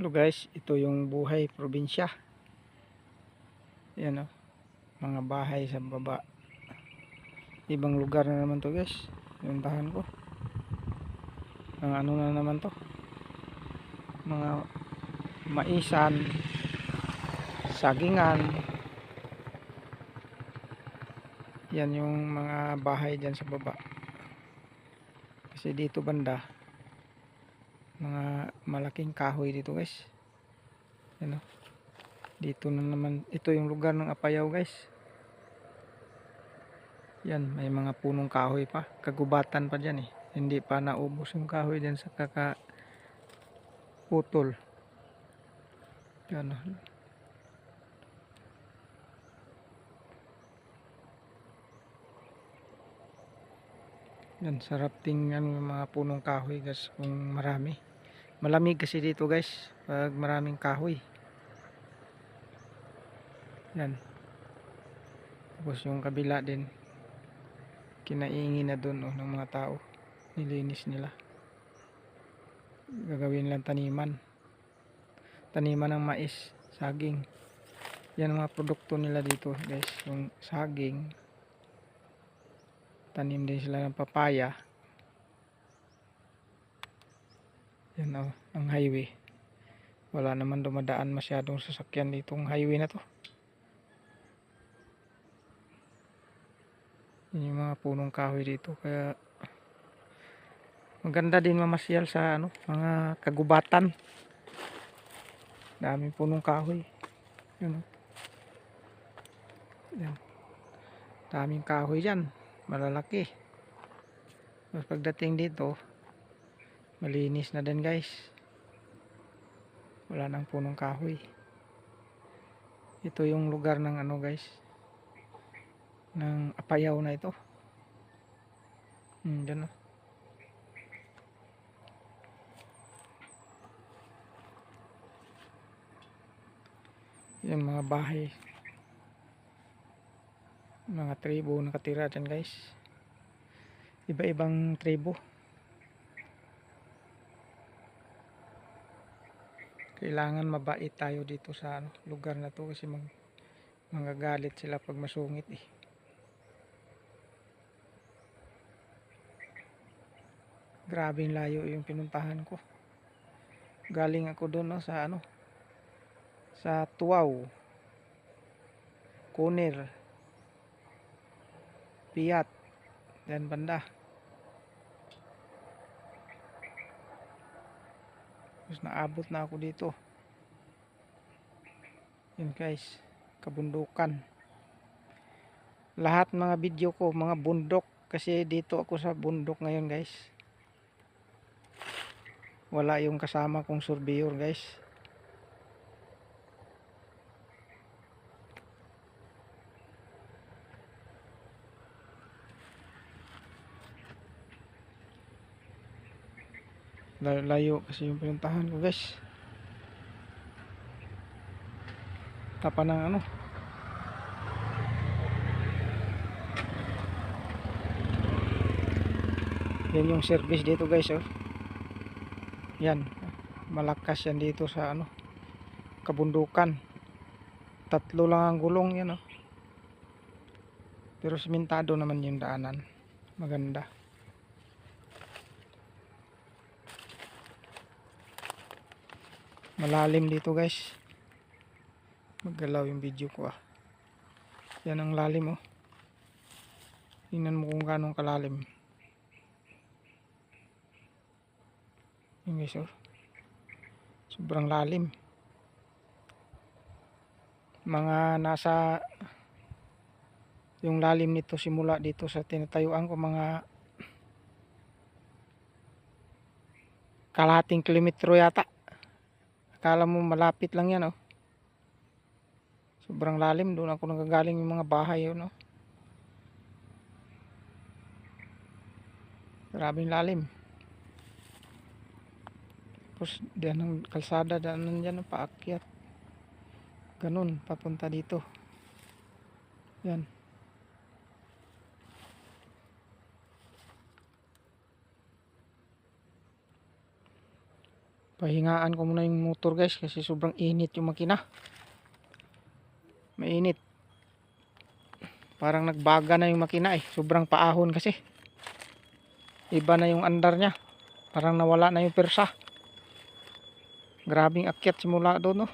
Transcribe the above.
Hello guys, ito yung buhay probinsya. Yan o, mga bahay sa baba. Ibang lugar na naman to guys. Puntahan ko. Mga ano na naman to. Mga maisan, sagingan. Yan yung mga bahay dyan sa baba. Kasi dito banda, mga malaking kahoy dito guys. Yan o. Dito na naman, ito yung lugar ng Apayao guys. Yan, may mga punong kahoy pa. Kagubatan pa dyan eh. Hindi pa naubos yung kahoy dyan sa kakaputol. Yan. Yan, sarap tingnan yung mga punong kahoy guys kung marami. Malamig kasi dito guys pag maraming kahoy. Yan. Tapos yung kabila din. Kinaingin na dun ng mga tao. Nilinis nila. Gagawin lang taniman. Taniman ng mais, saging. Yan ang mga produkto nila dito guys. Yung saging. Tanim din sila ng papaya. Yan o, ang highway. Wala naman dumadaan masyadong sasakyan ditong highway na to. Yan yung mga punong kahoy dito. Kaya maganda din mamasyal sa mga kagubatan. Daming punong kahoy. Yan o. Yan. Daming kahoy dyan. Malalaki. Tapos pagdating dito, malinis na din guys. Wala nang punong kahoy. Ito yung lugar ng guys, ng Apayao na ito. Dyan o. Yan mga bahay. Mga tribo nakatira dyan guys. Iba-ibang tribo. Kailangan mabait tayo dito sa lugar na to kasi magagalit sila pag masungit eh. Grabing layo yung pinuntahan ko. Galing ako doon sa Tuaw, Kunir, Piat, dan banda. Tapos naabot na ako dito. Yun guys, kabundukan. Lahat mga video ko mga bundok kasi dito ako sa bundok ngayon guys. Wala yung kasama kong surveyor guys. Layo kasi yung pinuntahan ko guys. Tapa ng yan yung service dito guys oh. Yan, malakas yan dito sa kabundukan. 3 lang ang gulong yan oh. Pero simentado naman yung daanan. Maganda. Malalim dito guys. Maggalaw yung video ko ah. Yan ang lalim oh. Tingnan mo kung ganong kalalim. Yung guys oh. Sobrang lalim. Mga nasa yung lalim nito simula dito sa tinatayuan ko mga kalahating kilometro yata. Akala mo malapit lang yan oh. Sobrang lalim. Doon ako nagagaling yung mga bahay yun oh. Grabing lalim. Tapos diyan ang kalsada, daanan dyan paakyat. Ganun, papunta dito. Yan. Pahingaan ko muna yung motor guys kasi sobrang init yung makina. Mainit. Parang nagbaga na yung makina eh. Sobrang paahon kasi. Iba na yung andar niya. Parang nawala na yung persa. Grabing akyat simula doon no.